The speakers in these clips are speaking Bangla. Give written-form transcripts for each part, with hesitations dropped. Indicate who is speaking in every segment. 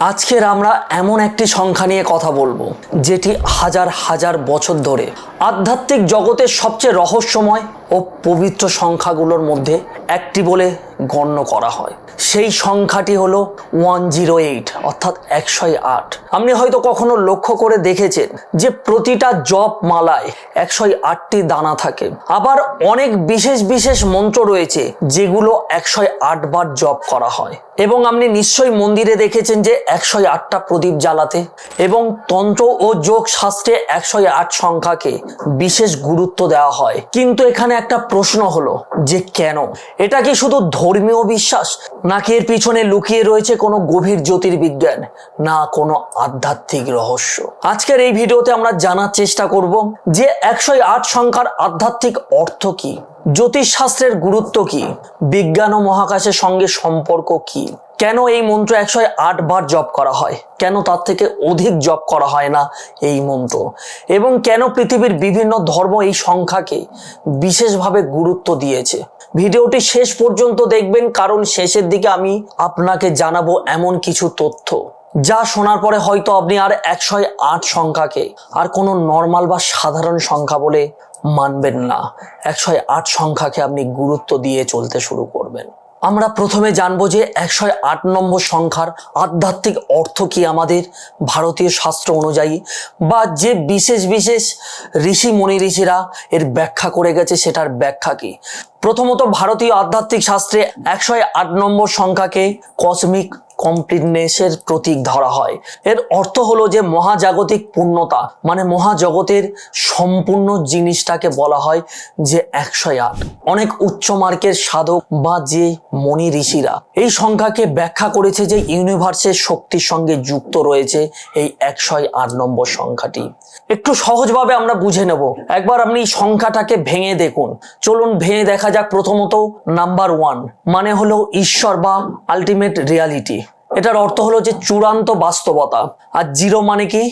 Speaker 1: আজকের আমরা এমন একটি সংখ্যা নিয়ে কথা বলবো যেটি হাজার হাজার বছর ধরে আধ্যাত্মিক জগতের সবচেয়ে রহস্যময় ও পবিত্র সংখ্যাগুলোর মধ্যে একটি বলে গণ্য করা হয়। সেই সংখ্যাটি হলো 108 অর্থাৎ 108। আপনি হয়তো কখনো লক্ষ্য করে দেখেছেন যে প্রতিটা জপ মালায় 108টি দানা থাকে। আবার অনেক বিশেষ বিশেষ মন্ত্র রয়েছে যেগুলো 108 বার জপ করা হয়। এবং আপনি নিশ্চয়ই মন্দিরে দেখেছেন যে 108টা প্রদীপ জ্বালাতে। এবং তন্ত্র ও যোগ শাস্ত্রে 108 সংখ্যাকে বিশেষ গুরুত্ব দেওয়া হয়। কিন্তু এখানে একটা প্রশ্ন হলো যে কেন? এটা কি শুধু ধর্মীয় বিশ্বাস, নাকি এর পিছনে লুকিয়ে রয়েছে কোনো গভীর জ্যোতির্বিজ্ঞান, না কোনো আধ্যাত্মিক রহস্য? আজকের এই ভিডিওতে আমরা জানার চেষ্টা করব যে 108 সংখ্যার আধ্যাত্মিক অর্থ কি, জ্যোতিষশাস্ত্রের গুরুত্ব কি, বিজ্ঞান ও মহাকাশের সঙ্গে সম্পর্ক কি, কেন এই মন্ত্র 108 বার জপ করা হয়, কেন তার থেকে অধিক জপ করা হয় না এই মন্ত্র, এবং কেন পৃথিবীর বিভিন্ন ধর্ম এই সংখ্যাকে বিশেষভাবে গুরুত্ব দিয়েছে। ভিডিওটি শেষ পর্যন্ত দেখবেন, কারণ শেষের দিকে আমি আপনাকে জানাবো এমন কিছু তথ্য যা শোনার পরে হয়তো আপনি আর 108 সংখ্যাকে আর কোনো নর্মাল বা সাধারণ সংখ্যা বলে মানবেন না। 108 সংখ্যাকে আপনি গুরুত্ব দিয়ে চলতে শুরু করবেন। আমরা প্রথমে জানবো যে 108 নম্বর সংখ্যার আধ্যাত্মিক অর্থ কি আমাদের ভারতীয় শাস্ত্র অনুযায়ী, বা যে বিশেষ বিশেষ ঋষিরা এর ব্যাখ্যা করে গেছে সেটার ব্যাখ্যা কি। প্রথমত, ভারতীয় আধ্যাত্মিক শাস্ত্রে 108 নম্বর সংখ্যাকে কসমিক কমপ্লিটনেসের প্রতীক ধরা হয়। এর অর্থ হলো যে মহাজাগতিক পূর্ণতা, মানে মহাজগতের সম্পূর্ণ জিনিসটাকে বলা হয় যে 108। অনেক উচ্চ মার্গের সাধক বা যে মনি ঋষিরা এই সংখ্যাকে ব্যাখ্যা করেছে যে ইউনিভার্সের শক্তির সঙ্গে যুক্ত রয়েছে এই 108 নম্বর সংখ্যাটি। একটু সহজভাবে আমরা বুঝে নেব। একবার আপনি সংখ্যাটাকে ভেঙে দেখুন। চলুন ভেঙে দেখা যাক। প্রথমত, নাম্বার 1 মানে হলো ঈশ্বর বা আলটিমেট রিয়ালিটি। এটার অর্থ হলো যে চূড়ান্ত বাস্তবতা। আর 0 মানে কি?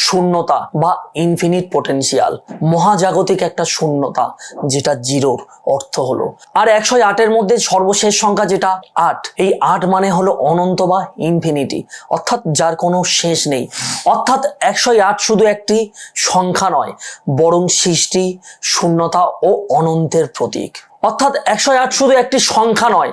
Speaker 1: শূন্যতা বা ইনফিনিট পোটেনশিয়াল, মহাজাগতিক একটা শূন্যতা, যেটা 0 অর্থ হলো। আর 108 মধ্যে সর্বশেষ সংখ্যা যেটা 8, এই 8 মানে হলো অনন্ত বা ইনফিনিটি, অর্থাৎ যার কোনো শেষ নেই। অর্থাৎ 108 শুধু একটি সংখ্যা নয়, বরং সৃষ্টি, শূন্যতা ও অনন্তের প্রতীক। অর্থাৎ 108 শুধু একটি সংখ্যা নয়,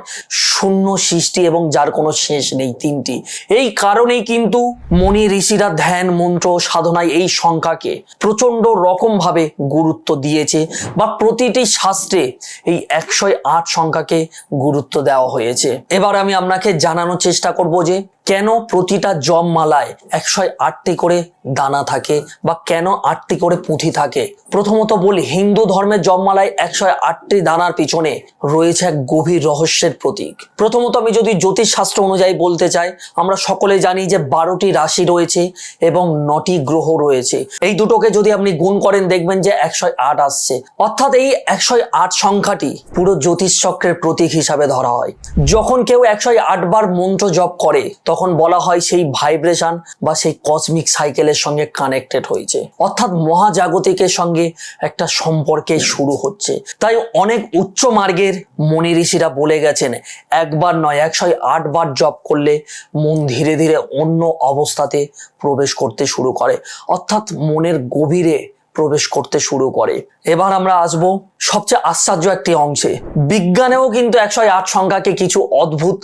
Speaker 1: শূন্য, সৃষ্টি এবং যার কোনো শেষ নেই, তিনটি। এই কারণেই কিন্তু মনি ঋষিরা ধ্যান, মন্ত্র, সাধনায় এই সংখ্যাকে প্রচন্ড রকম ভাবে গুরুত্ব দিয়েছে, বা প্রতিটি শাস্ত্রে এই 108 সংখ্যাকে গুরুত্ব দেওয়া হয়েছে। এবার আমি আপনাকে জানানোর চেষ্টা করব যে কেন প্রতিটা জপ মালায় 108টি করে দানা থাকে, বা কেন 8টি করে পুঁথি থাকে। প্রথমত বলি, হিন্দু ধর্মের জপ মালায় 108টি দানার পিছনে রয়েছে এক গভীর রহস্যের প্রতীক। প্রথমত আমি যদি জ্যোতিষশাস্ত্র অনুযায়ী বলতে চাই, আমরা সকলে জানি যে 12টি রাশি রয়েছে এবং 9টি গ্রহ রয়েছে। এই দুটোকে যদি আপনি গুণ করেন দেখবেন যে 108 আসছে। অর্থাৎ এই 108 সংখ্যাটি পুরো জ্যোতিষ চক্রের প্রতীক হিসাবে ধরা হয়। যখন কেউ 108 বার মন্ত্র জপ করে তখন বলা হয় সেই ভাইব্রেশন বা সেই কসমিক সাইকেলের সঙ্গে কানেক্টেড হয়েছে, অর্থাৎ মহাজাগতিকের সঙ্গে একটা সম্পর্কে শুরু হচ্ছে। তাই অনেক উচ্চ মার্গের মনি ঋষিরা বলে গেছেন, একবার নয় 108 বার জপ করলে মন ধীরে ধীরে অন্য অবস্থাতে প্রবেশ করতে শুরু করে, অর্থাৎ মনের গভীরে প্রবেশ করতে শুরু করে। এবার আমরা আসবো সবচেয়ে আশ্চর্য একটি অংশে। বিজ্ঞানেও কিন্তু 108 সংখ্যাকে কিছু অদ্ভুত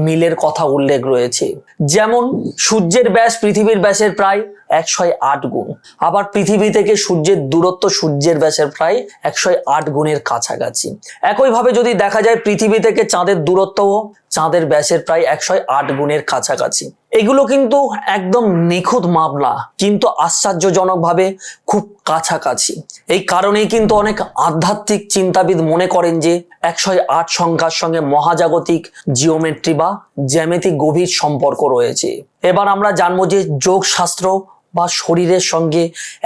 Speaker 1: মিলের কথা উল্লেখ রয়েছে। যেমন সূর্যের ব্যাস পৃথিবীর ব্যাসের প্রায় 108 গুণ। আবার পৃথিবী থেকে সূর্যের দূরত্ব সূর্যের ব্যাসের প্রায় 108 গুণের কাছাকাছি। একইভাবে যদি দেখা যায় পৃথিবী থেকে চাঁদের দূরত্বও চাঁদের ব্যাসের প্রায় 108 গুণের কাছাকাছি। এগুলো কিন্তু একদম নিখুঁত মাপ না, কিন্তু আশ্চর্যজনকভাবে খুব কাছাকাছি। এই কারণেই কিন্তু অনেক আধ্যাত্মিক চিন্তাবিদ মনে করেন যে 108 সংখ্যার সঙ্গে মহাজাগতিক জিওমেট্রি বা জ্যামিতিক গভীর সম্পর্ক রয়েছে। এবার আমরা জানবো যে যোগ শাস্ত্র বা শরীরের সঙ্গে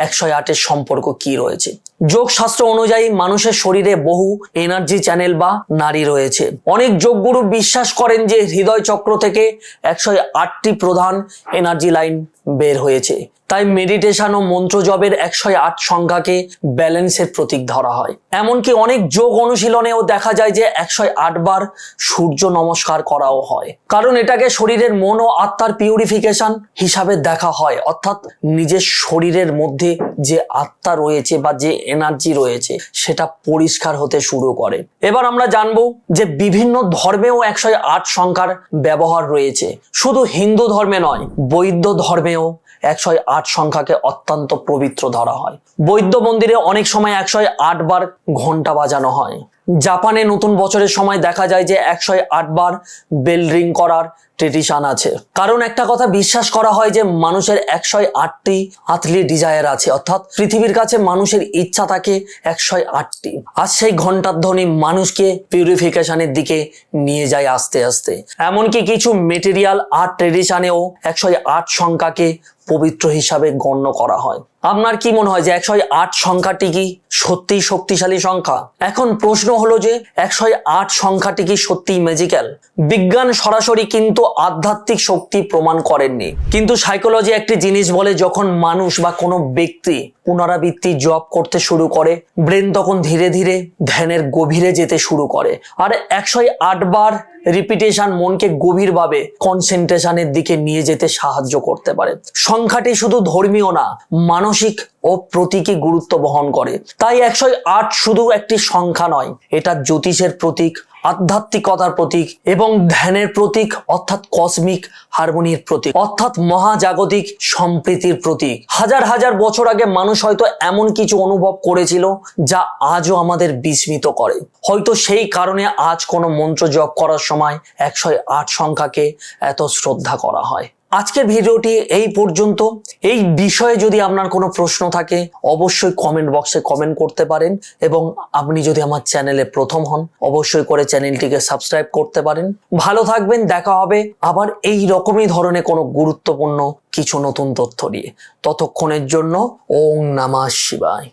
Speaker 1: 108-এর সম্পর্ক কি রয়েছে। যোগশাস্ত্র অনুযায়ী মানুষের শরীরে বহু এনার্জি চ্যানেল বা নাড়ি রয়েছে। অনেক যোগগুরু বিশ্বাস করেন যে হৃদয় চক্র থেকে 108টি প্রধান এনার্জি লাইন বের হয়েছে। তাই মেডিটেশন ও মন্ত্র জপের 108 সংখ্যাকে ব্যালেন্সের প্রতীক ধরা হয়। এমনকি অনেক যোগ অনুশীলনেও দেখা যায় যে 108 বার সূর্য নমস্কার করাও হয়, কারণ এটাকে শরীরের মন ও আত্মার পিউরিফিকেশন হিসাবে দেখা হয়। অর্থাৎ নিজের শরীরের মধ্যে যে আত্মা রয়েছে বা যে এনার্জি রয়েছে সেটা পরিষ্কার হতে শুরু করে। এবার আমরা জানবো যে বিভিন্ন ধর্মেও 108 সংখ্যার ব্যবহার রয়েছে। শুধু হিন্দু ধর্মে নয়, বৌদ্ধ ধর্মেও 108 সংখ্যাকে অত্যন্ত পবিত্র ধরা হয়। বৌদ্ধ মন্দিরে অনেক সময় 108 বার ঘন্টা বাজানো হয়। জাপানে নতুন বছরের সময় দেখা যায় যে 108 বার বেল রিং করার ট্রেডিশন আছে, কারণ একটা কথা বিশ্বাস করা হয় যে মানুষের 108টি আর্থলি ডিজায়ার আছে, অর্থাৎ পৃথিবীর কাছে মানুষের ইচ্ছা থাকে 108টি। আর সেই ঘন্টার ধ্বনি মানুষকে পিউরিফিকেশনের দিকে নিয়ে যায় আস্তে আস্তে। এমনকি কিছু মেটেরিয়াল আর্ট ট্রেডিশনেও 108 সংখ্যাকে পবিত্র হিসাবে গণ্য করা হয়। আপনার কি মনে হয় যে 108 সংখ্যাটি কি সত্যিই শক্তিশালী সংখ্যা? এখন প্রশ্ন হলো যে 108 সংখ্যাটি কি সত্যিই ম্যাজিক্যাল? বিজ্ঞান সরাসরি কিন্তু আধ্যাত্মিক শক্তি প্রমাণ করেননি, কিন্তু সাইকোলজি একটি জিনিস বলে, যখন মানুষ বা কোনো ব্যক্তি পুনরাবৃত্তি জপ করতে শুরু করে, ব্রেন তখন ধীরে ধীরে ধ্যানের গভীরে যেতে শুরু করে। আর 108 বার রিপিটেশন মনকে গভীরভাবে কনসেন্ট্রেশনের দিকে নিয়ে যেতে সাহায্য করতে পারে। সংখ্যাটি শুধু ধর্মীয় না, মানসিক ও প্রতীকী গুরুত্ব বহন করে। তাই 108 শুধু একটি সংখ্যা নয়, এটা জ্যোতিষের প্রতীক, আধ্যাত্মিকতার প্রতীক এবং ধ্যানের প্রতীক, অর্থাৎ কসমিক হারমোনির প্রতীক, অর্থাৎ মহাজাগতিক সম্প্রীতির প্রতীক। হাজার হাজার বছর আগে মানুষ হয়তো এমন কিছু অনুভব করেছিল যা আজও আমাদের বিস্মিত করে। হয়তো সেই কারণে আজ কোনো মন্ত্র জপ করার সময় 108 সংখ্যাকে এত শ্রদ্ধা করা হয়। আজকের ভিডিওটি এই পর্যন্ত। এই বিষয়ে যদি আপনার কোনো প্রশ্ন থাকে অবশ্যই কমেন্ট বক্সে কমেন্ট করতে পারেন, এবং আপনি যদি আমার চ্যানেলে প্রথম হন অবশ্যই করে চ্যানেলটিকে সাবস্ক্রাইব করতে পারেন। ভালো থাকবেন, দেখা হবে আবার এই রকমই ধরনের কোনো গুরুত্বপূর্ণ কিছু নতুন তথ্য নিয়ে। ততক্ষণের জন্য ওম নমঃ শিবায়।